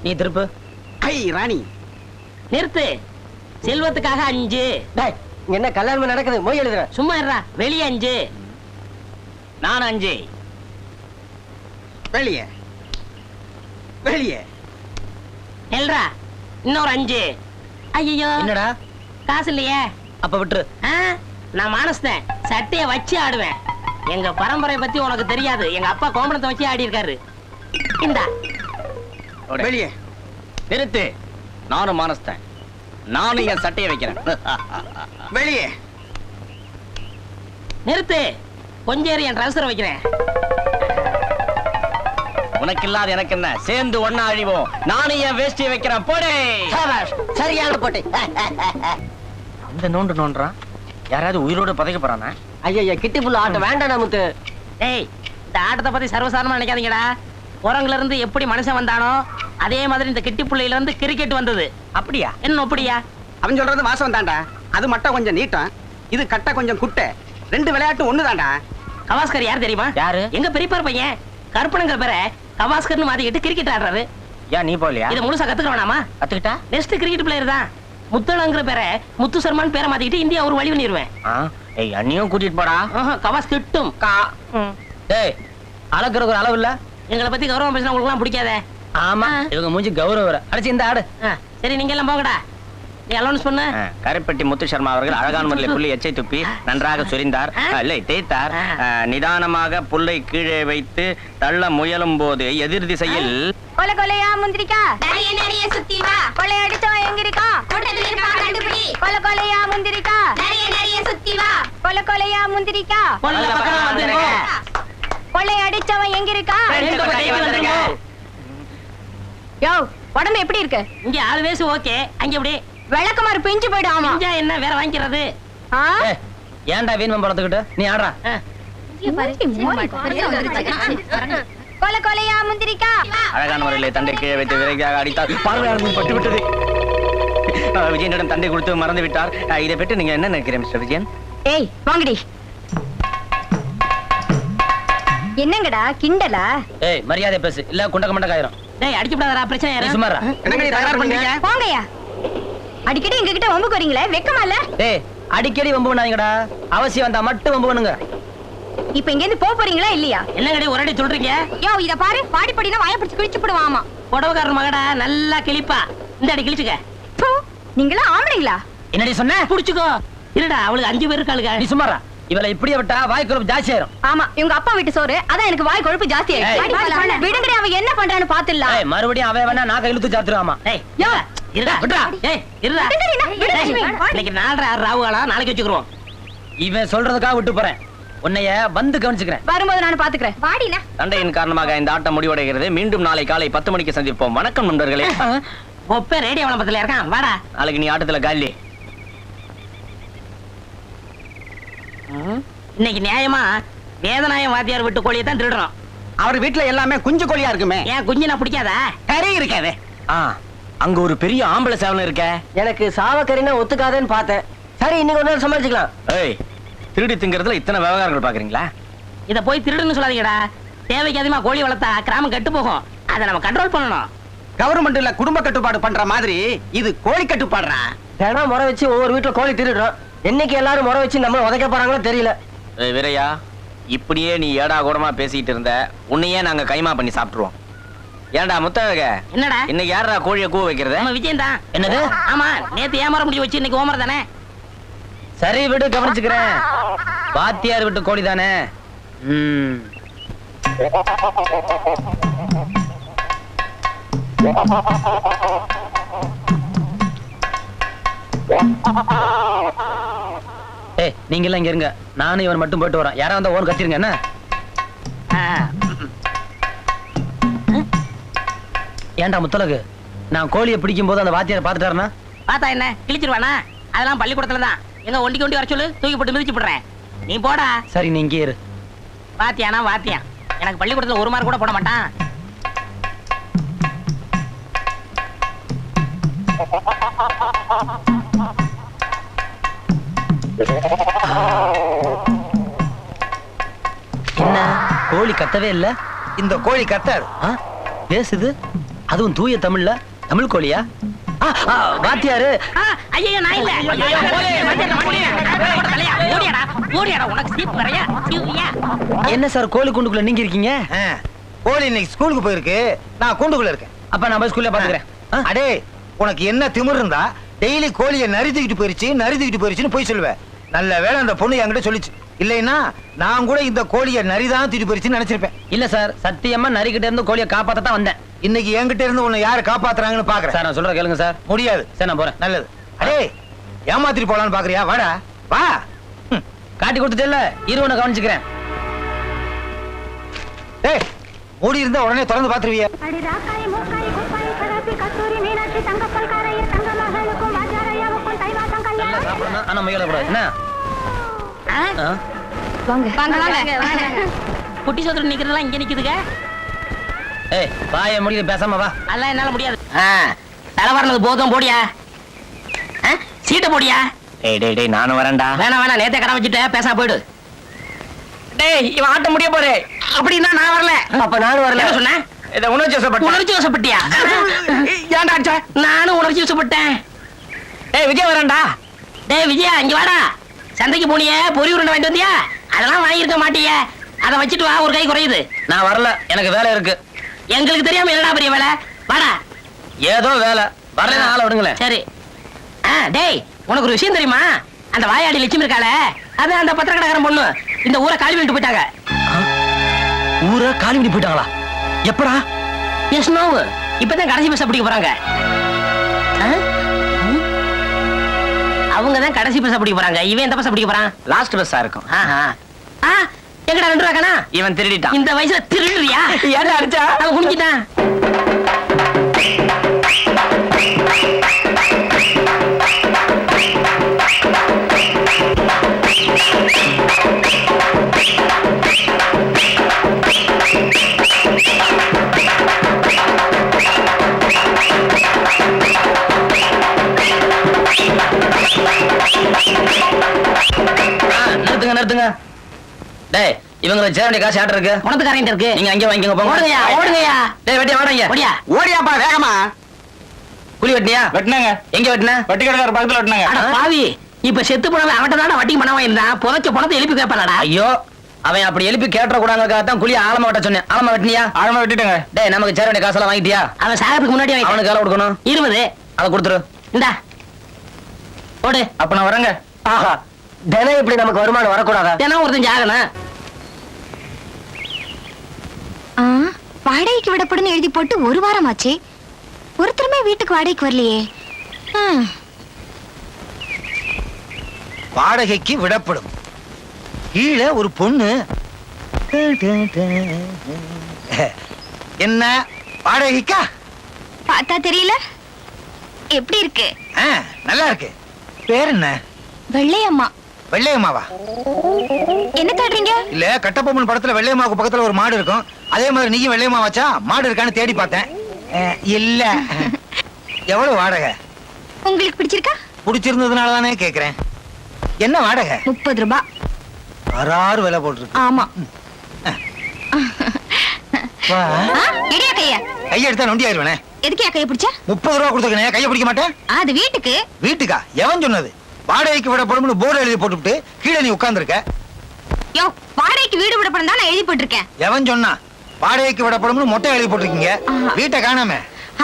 நீ திருப்பு. ஐ ராணி நிறுத்து. செல்வத்துக்காக 5. என்ன கல்யாணம் நடக்குது? மொய் எழுதுற. சும்மா இருடா. வெளியே 5. நான் 5. வெளியே வெளியே. எல்ரா இன்னொரு 5. ஐயோ என்னடா காசு இல்லையே. அப்ப விட்டுரு. நான் மானஸ்தேன். சட்டைய வச்சு ஆடுவேன். எங்க பரம்பரை பத்தி உனக்கு தெரியாது. எங்க அப்பா கோமணத்தை வச்சு ஆடி இருக்காரு. இந்தா வெளியே. நிறுத்து. நானும் மானஸ்தேன். நானும் என் சட்டையை வைக்கிறேன். வெளியே. நிறுத்து. கொஞ்சம் என் ட்ரவுசர் வைக்கிறேன். உனக்கு இல்லாத எனக்கு என்ன? சேர்ந்து ஒன்னா அழிவோம். நானும் என் வேஷ்டியை வைக்கிறேன். போடே. சரியான போட்டு. அந்த நோண்டு நோண்டுறான். யாராவது உயிரோட பதைக்க போறானா? ஐயா கிட்டி புள்ள ஆட்ட வேண்டாம் நமக்கு. டேய், இந்த ஆட்டத்தை பத்தி சர்வசாதாரணமா நினைக்காதீங்கடா. குரங்குல இருந்து எப்படி மனுஷன் வந்தானோ அதே மாதிரி இந்த கிட்டி புள்ளையில இருந்து கிரிக்கெட் வந்தது. அப்படியா? என்ன அப்படியா? அவன் சொல்றது வாசம் தாண்டா. அது மட்டும் கொஞ்சம் நீட்டம், இது கட்ட கொஞ்சம் குட்டை. 2 விளையாட்டு ஒண்ணு தாண்டா. கவாஸ்கர் யார் தெரியுமா? யாரு? எங்க பெரியப்பார் பையன். கருப்பனுங்கிற பேரை கவாஸ்கர்னு மாத்திக்கிட்டு கிரிக்கெட் ஆடுறாரு. ஏன் நீ போலியா? இதை முழுசா கத்துக்க வேணாமா? கத்துக்கிட்டா நெக்ஸ்ட் கிரிக்கெட் பிளேயர் தான். முத்தளங்கிற பேரை முத்து சர்மான் பேரை மாத்திக்கிட்டு இந்தியா ஒரு வழி பண்ணிடுவேன். ஏய், அண்ணியும் கூட்டிட்டு போடா. கவாஸ் திட்டும். டேய், அளக்குறதுக்கு ஒரு அளவு இல்ல. எங்களை பத்தி கௌரவம் பேசினா உங்களுக்கு எல்லாம் பிடிக்காதே. ஆமா, இவங்க மூஞ்சி கௌரவ. அடிச்சு இந்த ஆடு. சரி, நீங்க எல்லாம் போகடா. நீ அலௌன்ஸ் பண்ணு. கருப்பட்டி முத்து சர்மா அவர்கள் அழகான முறையில் புள்ளி எச்சை துப்பி நன்றாக சொரிந்தார். இல்லை, தேய்த்தார். நிதானமாக புல்லை கீழே வைத்து தள்ள முயலும் போது எதிர் திசையில் கொலை கொலையா முந்திரிக்கா நிறைய நிறைய சுத்தி வா. கொலை அடிச்சவன் எங்க இருக்கா? கூட்டத்துல இருக்கா, கண்டுபிடி. கொலை கொலையா முந்திரிக்கா நிறைய நிறைய சுத்தி வா. கொலை கொலையா முந்திரிக்கா கொல்ல பக்கம் வந்துருங்க. கொலை அடிச்சவன் எங்க இருக்கா? யோ, உடம்பு எப்படி இருக்கு? இங்க ஆல்வேஸ் ஓகே. அங்க எப்படி விளக்குமாறு பிஞ்சு போயிடு. ஆமா, என்ன வேற வாங்கிக்கிறது? ஏன்டா வீண் பழத்துக்கிட்டு நீ ஆடுறா? கொலை கொலையா முந்திரிக்கா அழகான முறையில் தண்டை கீழே வைத்து விரைவாக அடித்தார். பார்வையாளர்கள் பட்டு விட்டது. விஜயனிடம் தண்டை கொடுத்து மறந்து விட்டார். இதை பற்றி நீங்க என்ன நினைக்கிறீங்க மிஸ்டர் விஜயன்? ஏய் வாங்கடி. என்னங்கடா கிண்டலா? ஏய், மரியாதை பேசு, இல்ல குண்டக்க மண்டக்காயிரும். டேய், அடிச்சு விடாதடா, பிரச்சனை நீ யாரும். சும்மாரா? என்னங்க நீ தயார் பண்ணீங்க? போங்கயா. அடிக்கடி எங்க கிட்ட வம்புக்கு வரீங்களே, வெக்கமா இல்ல? டேய், அடிக்கடி வம்பு பண்ணாதீங்கடா. அவசியம் வந்தா மட்டும் வம்பு பண்ணுங்க. இப்ப இங்க இருந்து போறீங்களா இல்லையா? என்னங்கடி ஒரே சொல்றீங்க? யோ, இத பாரு. பாடி படினா வாயை பிடிச்சு கிழிச்சு போடுவாமா. புடவக்காரர் மகடா, நல்லா கிழிப்பா. இந்த அடி கிழிச்சுக்க. நீங்களா ஆம்பளைங்களா? என்னடி சொன்ன? புடிச்சுக்கோ. இருடா, அவளுக்கு 5 பேர் இருக்காளுங்க. நீ சும்மாரா? இவளை இப்படியே விட்டா வாய் கொழுப்பு ஜாஸ்தி ஆயிரும். ஆமா, இவங்க அப்பா வீட்டு சோறு, அதான் எனக்கு வாய் கொழுப்பு ஜாஸ்தி ஆயிடுச்சு. விடுங்கடி, அவன் என்ன பண்றான்னு பாத்துடலாம். ஏய், மறுபடியும் அவன் வேணா நாக்க இழுத்து சாத்துறாமா. ஏய், யோ, இருடா விடுடா. ஏய், இருடா. இன்னைக்கு 4:30 ராவுகாலா, நாளைக்கு வச்சுக்குறோம். இவன் சொல்றதுக்காக விட்டு போறேன். உன்னைய வந்து கவனிச்சுக்கிறேன். வரும்போது நான் பாத்துக்கிறேன். வாடினா. சண்டையின் காரணமாக இந்த ஆட்டம் முடிவடைகிறது. மீண்டும் நாளை காலை 10 மணிக்கு சந்திப்போம். வணக்கம் நண்பர்களே. ஒப்பே ரேடியோ விளம்பரத்துல இருக்கான். வாடா. நாளைக்கு நீ ஆட்டத்துல காலி. இன்னைக்கு நியாயமா வேதநாயம் வாத்தியார் விட்டு கோழியை தான் திருடுறோம். அவர் வீட்டுல எல்லாமே குஞ்சு கோழியா இருக்குமே. ஏன் குஞ்சு நான் பிடிக்காதா? கறி இருக்காது. அங்க ஒரு பெரிய ஆம்பளை சேவல் இருக்க. எனக்கு சாவக்கறினா ஒத்துக்காதேன்னு பார்த்தேன். சரி, இன்னைக்கு ஒரு நாள் சமாளிச்சுக்கலாம். ஏய், திருடி திங்கிறதுல இத்தனை விவகாரங்கள் பாக்குறீங்களா? இத போய் திருடுன்னு சொல்லாதீங்கடா. தேவைக்கு அதிகமா கோழி வளர்த்தா கிராமம் கெட்டு போகும். அதை நம்ம கண்ட்ரோல் பண்ணணும். கவர்மெண்ட்ல குடும்ப கட்டுப்பாடு பண்ற மாதிரி இது கோழி கட்டுப்பாடுறா. தினம் முறை வச்சு ஒவ்வொரு வீட்டுல கோழி திருடுறோம். என்னைக்கு எல்லாரும் முறை வச்சு நம்ம உதைக்க போறாங்களோ தெரியல. வீரையா, இப்படியே நீ ஏடா கூடமா பேசிட்டு இருந்த, உன்னையே நாங்க கைமா பண்ணி சாப்பிட்டுருவோம். ஏன்டா முத்தழக, என்னடா இன்னைக்கு யாரா கோழியை கூவ வைக்கிறது? நம்ம விஜயன் தான். என்னது? ஆமா, நேத்து ஏமாற முடிவு வச்சு இன்னைக்கு ஓமர் தானே. சரி விடு, கவனிச்சுக்கிறேன். வாத்தியார் விட்டு கோழி தானே. ஏய், நீங்க எல்லாம் இங்க இருங்க. நானும் இவன் மட்டும் போயிட்டு வரேன். யாரா வந்தா ஓன் கத்திருங்க. என்ன ஏன்டா முத்தலகு, நான் கோழியை பிடிக்கும் போது அந்த வாத்தியாரை பாத்துட்டாருன்னா? பார்த்தா என்ன கிழிச்சிருவானா? அதெல்லாம் பள்ளிக்கூடத்துல தான். எங்க ஒண்டி கொண்டி வர சொல்லு, தூக்கி போட்டு மிதிச்சு போடுறேன். நீ போடா. சரி, நீ இங்கே இரு. வாத்தியானா வாத்தியான். எனக்கு பள்ளிக்கூடத்துல 1 மார்க் கூட போட மாட்டான். என்ன கோழி கத்தவே இல்ல? இந்த கோழி கத்தாது. பேசுது. அதுவும் தூய தமிழ்ல தமிழ் கோழியா? வாத்தியாரு ஐயோ நான் இல்ல ஓடியாடா ஓடியாடா உனக்கு சீப்பு வரையா சீவியா என்ன சார் கோழி கூண்டுக்குள்ள நீங்க இருக்கீங்க? கோழி இன்னைக்கு ஸ்கூலுக்கு போயிருக்கு, நான் கூண்டுக்குள்ள இருக்கேன். அப்ப நான் போய் ஸ்கூல்ல பாத்துக்கிறேன். அடே, உனக்கு என்ன திமிர் இருந்தா டெய்லி கோழியை நறுத்திக்கிட்டு போயிருச்சுன்னு போய் சொல்லுவேன். நல்ல வேளை அந்த பொண்ணு என்கிட்ட சொல்லிச்சு, இல்லைன்னா நான் கூட இந்த கோழியை நரிதான் தூக்கிட்டு போயிருச்சுன்னு நினைச்சிருப்பேன். இல்ல சார், சத்தியமா நரிக்கிட்ட இருந்து கோழியை காப்பாத்தான் வந்தேன். இன்னைக்கு என்கிட்ட இருந்து உன்னை யாரு காப்பாத்துறாங்கன்னு பாக்குறேன். சார் நான் சொல்ற கேளுங்க சார். முடியாது. சரி நான் போறேன். நல்லது. அடே, ஏமாத்திட்டு போலான்னு பாக்குறியா? வாடா வா. காட்டி கொடுத்துட்டேல்ல, இருவனை கவனிச்சுக்கிறேன். டேய், மூடி இருந்தா உடனே திறந்து பாத்துருவியா? நல்லா சாப்பிடணும், ஆனா முயல கூடாது. என்ன குட்டி சோதரன் நிக்கிறதெல்லாம் இங்க நிக்குதுங்க. ஏய், வாயை முடிக்க பேசாம வா. அதெல்லாம் என்னால முடியாது. தலை வரனது போதும், போடியா சீட்டை போடியா. டேய் டேய் டேய், நானும் வரேன்டா. வேணாம் நேத்தே கடை வச்சுட்டு பேசாம போயிடு. டேய், இவன் ஆட்ட முடிய போறே. அப்படின்னா நான் வரல. அப்ப நானும் வரல. என்ன சொன்னேன்? இத உணர்ச்சி வசப்பட்ட. உணர்ச்சி வசப்பட்டியா? ஏன்டா அடிச்ச? நானும் உணர்ச்சி வசப்பட்டேன். டேய் விஜய் வரேன்டா. டேய் விஜயா, இங்க வாடா. சந்தைக்கு போனியே, பொரி உருண்டை வாங்கிட்டு வந்தியா? அதெல்லாம் வாங்கியிருக்க மாட்டீங்க. அதை வச்சுட்டு வா, ஒரு கை குறையுது. நான் வரல, எனக்கு வேலை இருக்கு. எங்களுக்கு தெரியாம என்னடா பெரிய வேலை? வாடா. ஏதோ வேலை, வரல ஆளை விடுங்களேன். சரி. டேய், உனக்கு ஒரு விஷயம் தெரியுமா? அந்த வாயாடி லட்சுமி இருக்காளே, அது அந்த பத்திரக்கடைக்காரன் பொண்ணு இந்த ஊரை காலி பண்ணிட்டு போயிட்டாங்க. ஊரை காலி பண்ணி போயிட்டாங்களா? எப்படா? எஸ் நோ, இப்பதான் கடைசி பஸ் பிடிக்க போறாங்க. அவங்க தான் கடைசி பஸ் பிடிக்க போறாங்க. இவன் எந்த பஸ் பிடிக்க போறான்? லாஸ்ட் பஸ்ஸா இருக்கும். எங்கடா 2 ரூபா காணா? இவன் திருடிட்டான். இந்த வயசுல திருடுறியா? ஏன்டா அடிச்சா? அவன் குடிச்சிட்டான். நிறுத்துங்க. டேய், இவங்களை சேர வேண்டிய காசு ஆட்ட இருக்கு. உனத்துக்காரன் இருக்கு. நீங்க அங்கே வாங்கிக்கோங்க, போங்க. ஓடுங்கயா. டேய் வெட்டியா, வாடா. ஓடியா. ஓடியாப்பா வேகமா. குழி வெட்டினியா? வெட்டினாங்க. எங்க வெட்டின? வட்டி கடைக்கார பக்கத்துல வெட்டினாங்க. அட பாவி, இப்ப செத்து போனவன் அவன்கிட்ட தானே வட்டி பண்ணாம இருந்தான். புதைச்ச பணத்தை எழுப்பி கேட்பானடா. ஐயோ, அவன் அப்படி எழுப்பி கேட்ட கூடாதுக்காக தான் குழி ஆழமா வெட்ட சொன்னேன். ஆழமா வெட்டினியா? ஆழமா வெட்டிட்டாங்க. டேய், நமக்கு சேர வேண்டிய காசெல்லாம் வாங்கிட்டியா? அவன் சாகத்துக்கு முன்னாடி அவனுக்கு வேலை கொடுக்கணும். 20. அதை கொடுத்துரு. இந்தா ஓடு. அப்ப நான் வரேங்க. ஆஹா, தினம் இப்படி நமக்கு வருமானம் வரக்கூடாதா? தினம் ஒருத்தன் ஜாகணும். வாடகைக்கு விடப்படுன்னு எழுதி போட்டு 1 வாரம் ஆச்சு. ஒருத்தருமே வீட்டுக்கு வாடகைக்கு வரலையே. வாடகைக்கு விடப்படும். கீழே ஒரு பொண்ணு. என்ன வாடகைக்கா? பார்த்தா தெரியல. எப்படி இருக்கு? நல்லா இருக்கு. பேர் என்ன? வெள்ளையம்மா. வெள்ளையம்மாவா? என்ன தேடுறீங்க? இல்ல, கட்டபொம்மன் படத்துல வெள்ளையம்மாவுக்கு பக்கத்துல ஒரு மாடு இருக்கும். அதே மாதிரி நீயும் வெள்ளையம்மா வச்சா மாடு இருக்கான்னு தேடி பார்த்தேன். இல்ல. எவ்வளவு வாடகை? உங்களுக்கு பிடிச்சிருக்கா? பிடிச்சிருந்ததுனால தானே கேக்குறேன். என்ன வாடகை? 30 ரூபாய். வராறு விலை போட்டிருக்கு. ஆமா. வா. எடியா கைய. கையை எடுத்தா நொண்டி ஆயிருவேனே. எதுக்கு கைய பிடிச்ச? 30 ரூபா கொடுத்துக்கனே, கையை பிடிக்க மாட்டேன். அது வீட்டுக்கு. வீட்டுக்கா? எவன் சொன்னது? வாடகைக்கு விடப்படும்னு போர்டு எழுதி போட்டுவிட்டு கீழே நீ உட்கார்ந்துருக்க. யோ, வாடகைக்கு வீடு விடப்படும் தான் நான் எழுதி போட்டிருக்கேன். எவன் சொன்னா? வாடகைக்கு விடப்படும்னு மொட்டை எழுதி போட்டிருக்கீங்க. வீட்டை காணாம.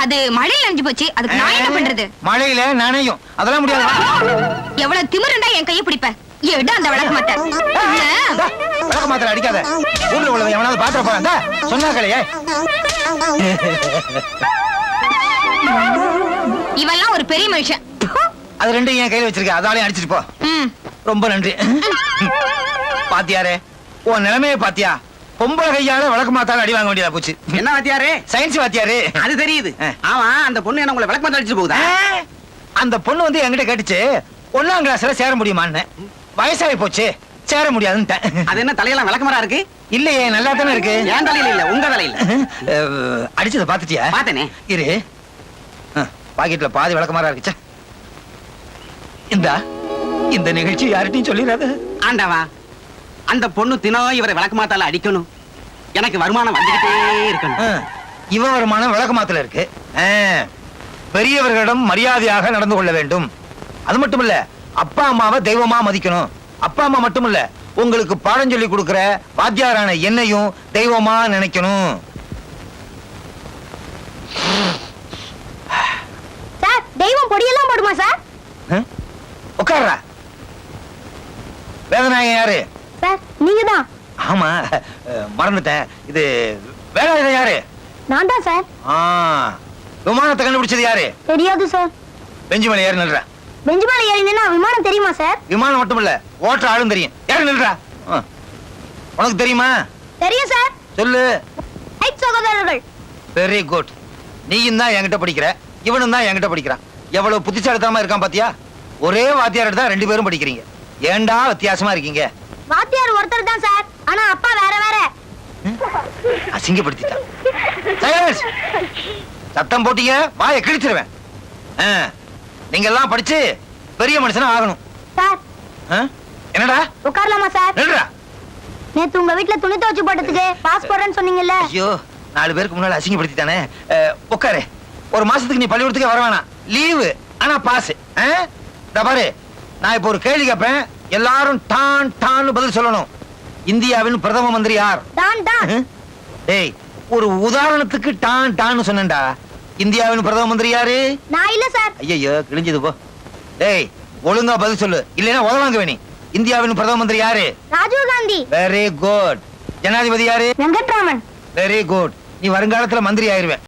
அது மழையில நனைஞ்சு போச்சு. அதுக்கு நான் என்ன பண்றது? மழையில நனையும், அதெல்லாம் முடியாது. எவ்வளவு திமிருண்டா என் கையை பிடிப்ப. எடு அந்த விளக்க மாட்ட. விளக்க மாத்திர அடிக்காத. ஊர்ல உள்ளவன் எவனாவது பாத்திர போறாங்க சொன்னாக்கலையே. இவெல்லாம் ஒரு பெரிய மனுஷன். அது 2 என் கையில வச்சிருக்க, அதாலையும் அடிச்சிட்டு போ. ரொம்ப நன்றி. பாத்தியாரே, உன் நிலைமையை பாத்தியா? பொம்பளை கையால விளக்கு மாத்தால அடி வாங்க வேண்டியதா போச்சு. என்ன வாத்தியாரு? சயின்ஸ் வாத்தியாரு. அது தெரியுது. ஆமா, அந்த பொண்ணு என்ன உங்களை விளக்கு மாத்த அடிச்சு போகுதா? அந்த பொண்ணு வந்து என்கிட்ட கேட்டுச்சு 1ஆம் கிளாஸ்ல சேர முடியுமான்னு. வயசாகி போச்சு, சேர முடியாதுன்னு. அது என்ன தலையெல்லாம் விளக்கமரா இருக்கு? இல்லையே, நல்லா தானே இருக்கு. என் தலையில இல்ல, உங்க தலையில. அடிச்சத பாத்துட்டியா? பாத்தனே. இரு, பாக்கெட்ல பாதி விளக்கமாரா இருக்குச்சா. இந்த நிகழ்ச்சி யார்கிட்டயும் சொல்லிடாத. ஆண்டவா, அந்த பொண்ணு தினம் இவரை விளக்கு மாத்தால அடிக்கணும். எனக்கு வருமானம் வந்துகிட்டே இருக்கணும். இவன் வருமானம் விளக்கமாத்துல இருக்கு. பெரியவர்களிடம் மரியாதையாக நடந்து கொள்ள வேண்டும். அது மட்டும் இல்ல, அப்பா அம்மாவை தெய்வமா மதிக்கணும். அப்பா அம்மா மட்டும் இல்ல, உங்களுக்கு பாடம் சொல்லி கொடுக்கிற வாத்தியாரான என்னையும் தெய்வமா நினைக்கணும். சார் தெய்வம் பொடியெல்லாம் போடுமா சார்? உட்கார்றா. வேதநாயகம் யாரு? சார் நீங்க தான். ஆமா, மறந்துட்டேன். இது வேலாயுதம் யாரு? நான் தான் சார். விமானத்தை கண்டுபிடிச்சது யாரு? தெரியாது சார். பெஞ்சு மேல ஏறி நில்றா. பெஞ்சு மேல ஏறி நின்னா விமானம் தெரியுமா சார்? விமானம் மட்டும் இல்ல, ஓட்டுற ஆளும் தெரியும். ஏறி நில்றா. உனக்கு தெரியுமா? தெரியும் சார். சொல்லு. ரைட் சகோதரர்கள். Very good. நீயும் தான் என்கிட்ட படிக்கிற, இவனும் தான் என்கிட்ட படிக்கிறான். எவ்வளவு புத்திசாலித்தனமா இருக்கான் பாத்தியா? ஒரே வாத்தியார் தான் 2 பேரும் படிக்கிறீங்க. ஏண்டா வித்தியாசமா இருக்கீங்க? வாத்தியார் ஒருத்தர் தான் சார், ஆனா அப்பா வேற வேற. அசிங்கப்படுத்திட்டான். சைலன்ஸ். சத்தம் போட்டீங்க வாயை கிழிச்சிருவேன். நீங்க எல்லாம் படிச்சு பெரிய மனுஷனா ஆகணும். சார் என்னடா? உட்காரலாமா சார்? நில்றா. நேத்து உங்க வீட்ல துணி துவைச்சு போட்டதுக்கு பாஸ் போடுறேன்னு சொன்னீங்கல்ல. ஐயோ, 4 பேருக்கு முன்னால அசிங்கப்படுத்திட்டானே. உட்காரு. ஒரு மாசத்துக்கு நீ பள்ளிக்கூடத்துக்கு வர வேணாம். லீவு, ஆனா பாஸ். பாரு, நான் இப்ப ஒரு கேள்வி கேட்பேன். எல்லாரும் டான் டான்னு பதில் சொல்லணும். இந்தியாவின் பிரதம மந்திரி யார்? டான் டான். டேய், ஒரு உதாரணத்துக்கு டான் டான்னு சொன்னேன்டா. இந்தியாவின் பிரதம மந்திரி யாரு? நான் இல்ல சார். ஐயோ, கிழிஞ்சது போ. டேய், ஒழுங்கா பதில் சொல்லு, இல்லைன்னா உதவாங்க வேணி. இந்தியாவின் பிரதம மந்திரி யாரு? ராஜீவ் காந்தி. Very good. ஜனாதிபதி யாரு? வெங்கட்ராமன். Very good. நீ வருங்காலத்துல மந்திரி ஆயிருவேன்.